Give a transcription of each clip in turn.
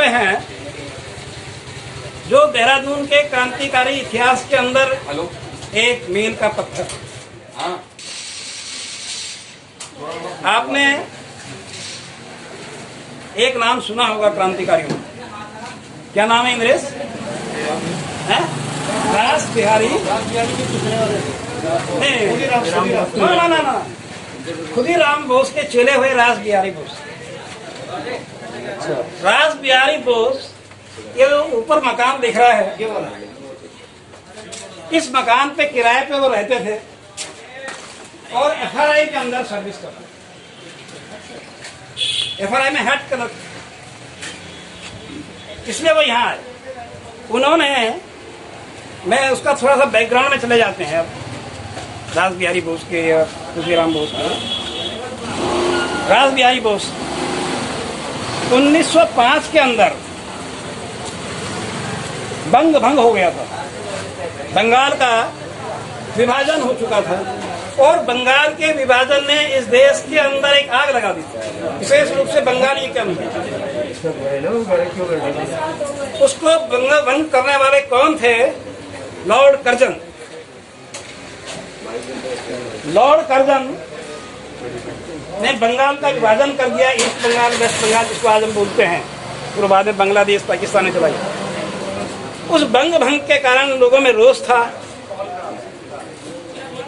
पे हैं जो देहरादून के क्रांतिकारी इतिहास के अंदर एक मील का पत्थर। आपने एक नाम सुना होगा क्रांतिकारियों में, क्या नाम है इंद्रेश? रास बिहारी ना खुदीराम बोस के चेले हुए रास बिहारी बोस। रास बिहारी बोस, ये ऊपर मकान दिख रहा है, इस मकान पे किराए पे वो रहते थे और एफआरआई के अंदर सर्विस करते। एफआरआई में हेड क्लर्क, इसलिए वो यहाँ आए। उन्होंने, मैं उसका थोड़ा सा बैकग्राउंड में चले जाते हैं अब, रास बिहारी बोस के या खुदीराम बोस के। रास बिहारी बोस 1905 के अंदर बंग भंग हो गया था, बंगाल का विभाजन हो चुका था और बंगाल के विभाजन ने इस देश के अंदर एक आग लगा दी, विशेष रूप से बंगाली के अंदर। उसको भंग करने वाले कौन थे? Lord Curzon. लॉर्ड कर्जन ने बंगाल का विभाजन कर दिया, ईस्ट बंगाल वेस्ट बंगाल जिसको आज हम बोलते हैं, फिर बाद में बांग्लादेश पाकिस्तान में चला गया। उस बंग भंग के कारण लोगों में रोष था,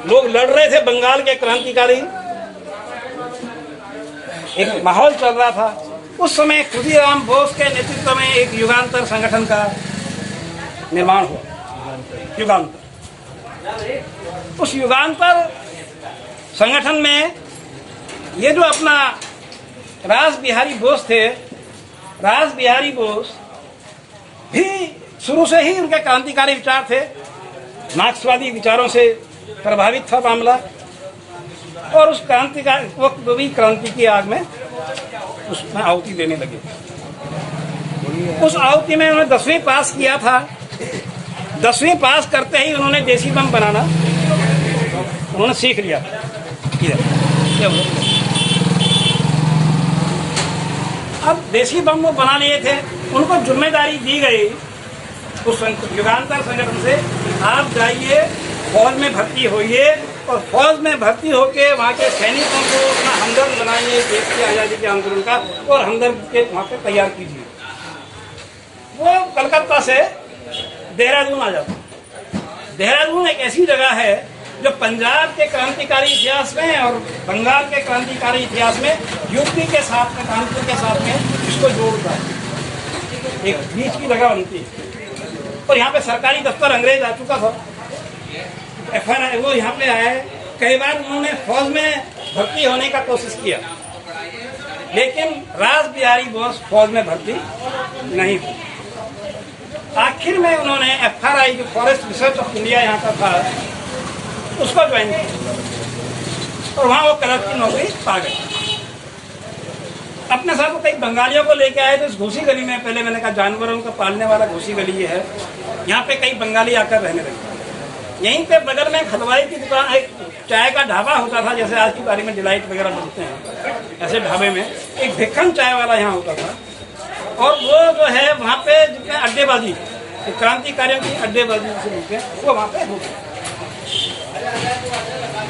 लोग लड़ रहे थे, बंगाल के क्रांतिकारी, एक माहौल चल रहा था। उस समय खुदीराम बोस के नेतृत्व में एक युगांतर संगठन का निर्माण हुआ। युगांतर, उस युगांतर संगठन में ये जो अपना रास बिहारी बोस थे, रास बिहारी बोस भी शुरू से ही उनके क्रांतिकारी विचार थे, मार्क्सवादी विचारों से प्रभावित था मामला, और उस क्रांतिकारी वो भी क्रांति की आग में उसमें आहुति देने लगे। उस आहुति में उन्होंने 10वीं पास किया था। 10वीं पास करते ही उन्होंने देसी बम बनाना उन्होंने सीख लिया। अब देसी बम वो बना लिए थे, उनको जिम्मेदारी दी गई उस युगांतर संगठन से, आप जाइए फौज में भर्ती होइए और फौज में भर्ती होके वहाँ के सैनिकों को अपना हमदर्द बनाइए देश की आज़ादी के आंदोलन का, और हमदर्द के वहाँ पे तैयार कीजिए। वो कलकत्ता से देहरादून आ जाता। देहरादून एक ऐसी जगह है जो पंजाब के क्रांतिकारी इतिहास में और बंगाल के क्रांतिकारी इतिहास में यूपी के साथ में, कानपुर के साथ में इसको जोड़ता है, एक बीच की जगह बनती है। और यहाँ पे सरकारी दफ्तर अंग्रेज आ चुका था, एफआरआई वो यहाँ पे आए। कई बार उन्होंने फौज में भर्ती होने का कोशिश किया, लेकिन रास बिहारी बोस फौज में भर्ती नहीं हुई। आखिर में उन्होंने एफआरआई जो फॉरेस्ट रिसर्च ऑफ इंडिया यहाँ का था उसको ज्वाइन किया और वहाँ वो क्लर्क की नौकरी पा गए। अपने साथ वो कई बंगालियों को लेके आए थे इस घूसी गली में। पहले मैंने कहा जानवरों का पालने वाला घूसी गली ये है, यहाँ पे कई बंगाली आकर रहने लगे। यहीं पे बगल में हलवाई की दुकान, एक चाय का ढाबा होता था, जैसे आज की तारीख में डिलाइट वगैरह बोलते हैं, ऐसे ढाबे में एक भिक्खन चाय वाला यहाँ होता था। और वो जो है वहाँ पे जितने अड्डेबाजी, क्रांतिकारियों की अड्डेबाजी से मिलते हैं, वो वहाँ पे होते हैं।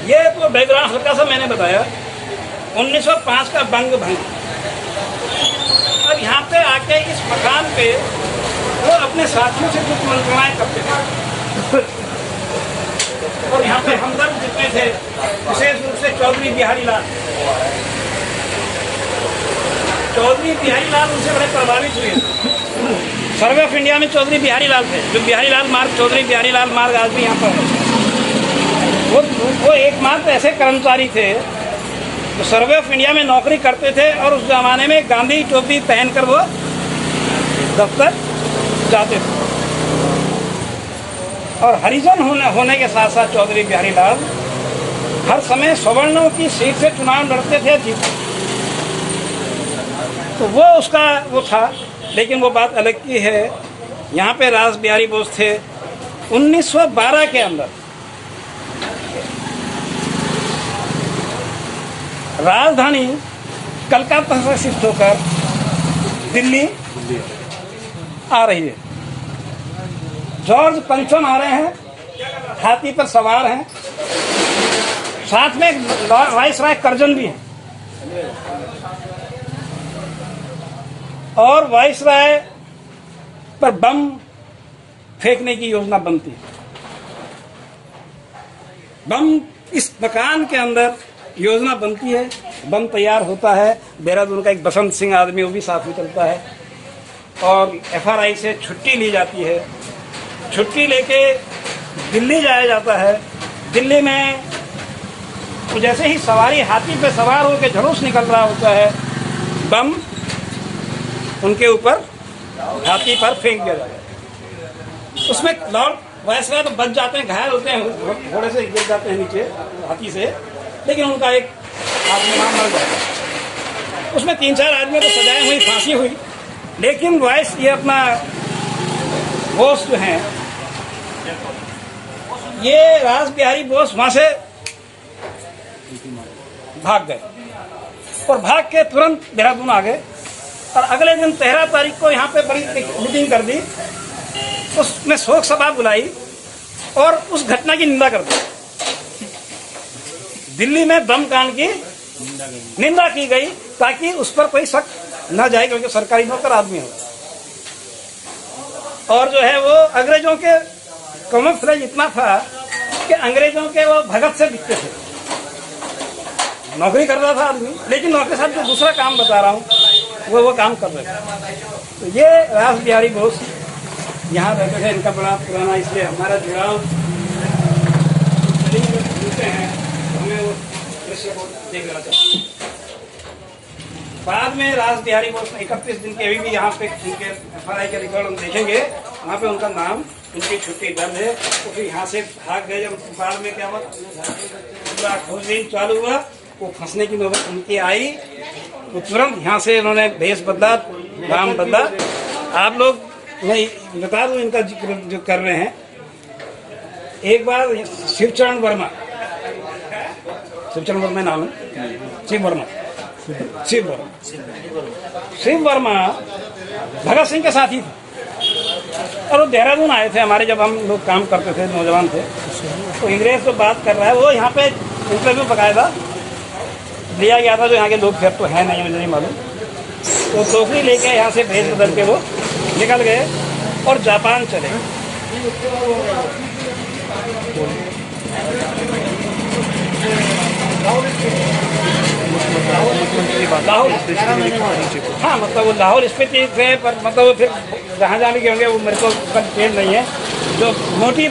ये तो बैकग्राउंड हल्का सा मैंने बताया। 1905 का बंग भंग। अब यहाँ पे आके इस मकान पे वो अपने साथियों से कुछ मंत्रणाएं करते थे और यहाँ पे हमदर्द जितने थे, विशेष रूप से चौधरी बिहारी लाल। चौधरी बिहारी लाल उनसे बड़े प्रभावित हुए। सर्वे ऑफ इंडिया में चौधरी बिहारी लाल थे, जो बिहारी लाल मार्ग, चौधरी बिहारी लाल मार्ग आज भी यहाँ पर है। वो एकमात्र ऐसे कर्मचारी थे जो सर्वे ऑफ इंडिया में नौकरी करते थे और उस जमाने में गांधी टोपी पहनकर वो दफ्तर जाते थे। और हरिजन होने के साथ साथ चौधरी बिहारी लाल हर समय सवर्णों की सीट से चुनाव लड़ते थे, जीते। तो वो उसका वो था, लेकिन वो बात अलग की है। यहाँ पे रास बिहारी बोस थे। 1912 के अंदर राजधानी कलकत्ता से शिफ्ट होकर दिल्ली आ रही है। जॉर्ज पंचम आ रहे हैं, हाथी पर सवार हैं, साथ में वाइसराय कर्जन भी है और वाइसराय पर बम फेंकने की योजना बनती है। बम इस मकान के अंदर योजना बनती है, बम तैयार होता है। देहरादून का एक बसंत सिंह आदमी वो भी साथ में चलता है और FRI से छुट्टी ली जाती है। छुट्टी लेके दिल्ली जाया जाता है। दिल्ली में जैसे ही सवारी हाथी पे सवार होकर जुलूस निकल रहा होता है, बम उनके ऊपर हाथी पर फेंक दिया जाता है। उसमें लॉर्ड वाइसराय तो बच जाते हैं, घायल होते हैं, घोड़े से गिर जाते हैं नीचे हाथी से, लेकिन उनका एक आदमी वहां मर जाता है। उसमें 3-4 आदमियों को सजाएं हुई, फांसी हुई, लेकिन वाइस ये अपना बोस जो हैं, ये रास बिहारी बोस वहां से भाग गए और भाग के तुरंत देहरादून आ गए और अगले दिन 13 तारीख को यहाँ पे बड़ी मीटिंग कर दी, उसमें शोक सभा बुलाई और उस घटना की निंदा कर दी। दिल्ली में बम कांड की निंदा की गई ताकि उस पर कोई शक न जाए, क्योंकि सरकारी नौकर आदमी हो। और जो है वो अंग्रेजों के कॉमन फ्रेज इतना था कि अंग्रेजों के वो भगत से दिखते थे। नौकरी कर रहा था आदमी, लेकिन नौकरी साथ जो दूसरा काम बता रहा हूँ वो काम कर रहे थे। तो ये रास बिहारी बोस यहाँ रहते थे। इनका बड़ा पुराना, इसलिए हमारा जुड़ाव हैं, हमें वो दृश्य को देख रहा था। बाद में रास बिहारी बोस 31 दिन के अभी भी यहाँ पे उनके FRI के रिकॉर्ड हम देखेंगे, वहाँ पे उनका नाम, उनकी छुट्टी दर्ज है। तो फिर यहाँ से भाग गए। जब बाद में क्या हुआ, पूरा खोजबीन चालू हुआ, वो फंसने की नौबत उनकी आई, तो तुरंत यहाँ से उन्होंने भेष बदला, नाम बदला। आप लोग, मैं बता दूं इनका जिक्र जो कर रहे हैं, एक बार शिवचरण वर्मा नाम है, शिव वर्मा भगत सिंह के साथी थे और वो देहरादून आए थे हमारे, जब हम लोग काम करते थे, नौजवान थे। तो अंग्रेज तो बात कर रहा है, वो यहाँ पे इंटरव्यू बकायदा लिया गया था। जो यहाँ के लोग फिर तो है नहीं, मुझे नहीं मालूम। तो टोकरी लेके यहाँ से भेज बदल के वो निकल गए और जापान चले। लाहौर, हाँ, मतलब वो लाहौर स्पीति थे, पर मतलब वो फिर जहाँ जाने के होंगे वो मेरे को डिटेल नहीं है। जो मोटी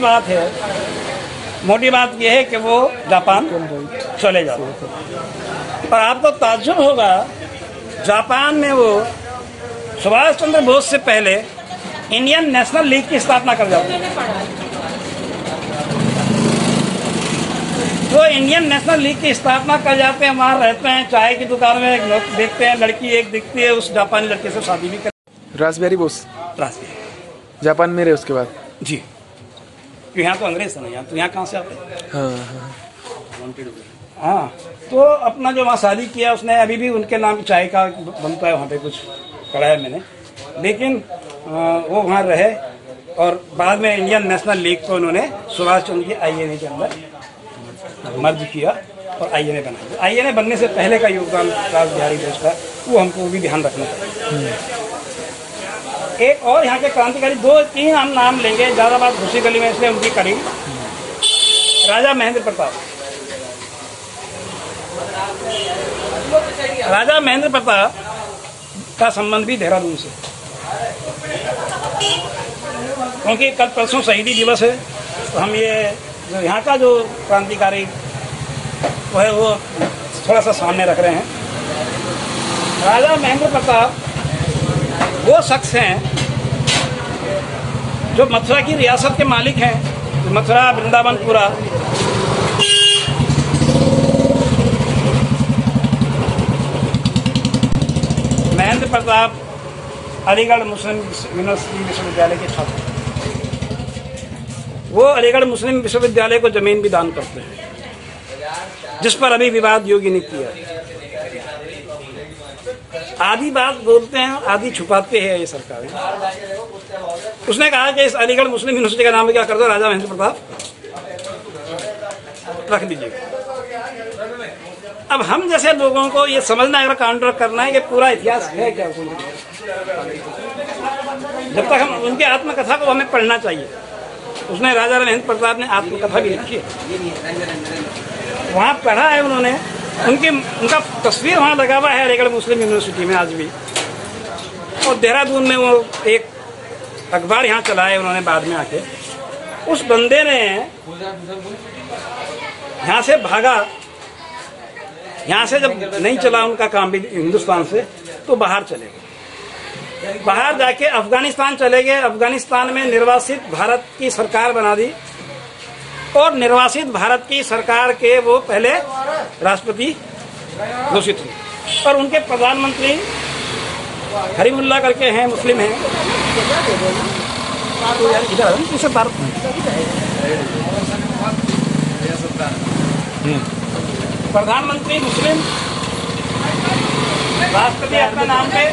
बात ये है कि वो जापान चले जाते। पर आपको ताज्जुब होगा, जापान में वो सुभाष चंद्र बोस से पहले इंडियन नेशनल लीग की स्थापना कर जाते हैं। वो इंडियन नेशनल लीग की स्थापना कर जाते हैं, वहाँ रहते हैं, चाय की दुकान में देखते हैं, लड़की एक दिखती है, उस जापानी लड़के से शादी भी कर। रास बिहारी बोस जापान में रहे उसके बाद जी। यहाँ तो अंग्रेज था ना, यहाँ तो यहाँ कहाँ से आते हैं। हाँ, तो अपना जो वहाँ शादी किया उसने, अभी भी उनके नाम की चाय का बनता है वहाँ पे, कुछ पढ़ा है मैंने। लेकिन वो वहाँ रहे और बाद में इंडियन नेशनल लीग को उन्होंने सुभाष चंद्र की INA के अंदर मर्ज किया और INA बना। INA बनने से पहले का योगदान रास बिहारी बोस का, वो हमको भी ध्यान रखना चाहिए। एक और यहाँ के क्रांतिकारी 2-3 हम नाम लेंगे, ज़्यादा बात घुसी गली में इसलिए उनकी करी। राजा महेंद्र प्रताप, राजा महेंद्र प्रताप का संबंध भी देहरादून से, क्योंकि कल परसों शहीदी दिवस है। तो हम ये जो यहाँ का जो क्रांतिकारी वो है वो थोड़ा सा सामने रख रहे हैं। राजा महेंद्र प्रताप वो शख्स हैं जो मथुरा की रियासत के मालिक हैं। मथुरा, वृंदावन, पूरा महेंद्र प्रताप अलीगढ़ मुस्लिम यूनिवर्सिटी विश्वविद्यालय के छात्र। वो अलीगढ़ मुस्लिम विश्वविद्यालय को जमीन भी दान करते हैं, जिस पर अभी विवाद योगी ने किया। आधी बात बोलते हैं, आधी छुपाते हैं ये सरकार। उसने कहा कि इस अलीगढ़ मुस्लिम यूनिवर्सिटी का नाम क्या कर दो, राजा महेंद्र प्रताप रख दीजिएगा। अब हम जैसे लोगों को ये समझना है, अगर काउंटर करना है कि पूरा इतिहास है क्या, जब तक हम उनके आत्मकथा को हमें पढ़ना चाहिए। उसने राजा महेंद्र प्रताप ने आत्मकथा भी लिखी है, वहाँ पढ़ा है उन्होंने, उनका तस्वीर वहाँ लगा हुआ है अलीगढ़ मुस्लिम यूनिवर्सिटी में आज भी। और देहरादून में वो एक अखबार यहाँ चलाया उन्होंने बाद में आके। उस बंदे ने यहाँ से भागा, यहाँ से जब नहीं चला उनका काम भी हिंदुस्तान से, तो बाहर चले गए। बाहर जाके अफगानिस्तान चले गए। अफगानिस्तान में निर्वासित भारत की सरकार बना दी और निर्वासित भारत की सरकार के वो पहले राष्ट्रपति घोषित हुए। और उनके प्रधानमंत्री करीमुल्लाह करके हैं, मुस्लिम हैं। प्रधानमंत्री मुस्लिम, राष्ट्रपति अपना नाम पे,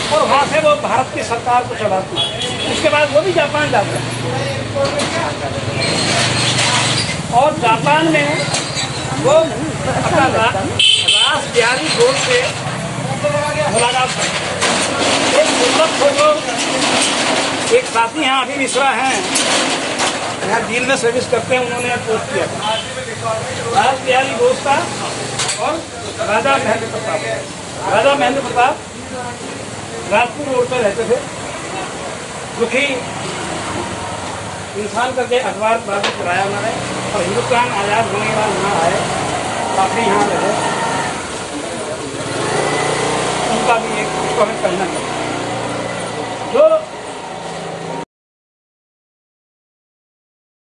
और वहां से वो भारत की सरकार को चलाते हैं। उसके बाद वो भी जापान जाते हैं और जापान में वो अपना रासबिहारी घोष से मुलाकात करते। एक साथी यहाँ अभी मिश्रा हैं, यहाँ जेल में सर्विस करते हैं, उन्होंने पोस्ट किया रासबिहारी घोष का और राजा महेंद्र प्रताप। राजा महेंद्र प्रताप राजपुर रोड पर रहते थे। दुखी इंसान करके अखबार बाबू कराया उन्होंने, और हिंदुस्तान आज़ाद होने के बाद यहाँ आए, काफी यहाँ रहे। उनका भी एक उसको हमें कहना चाहिए। जो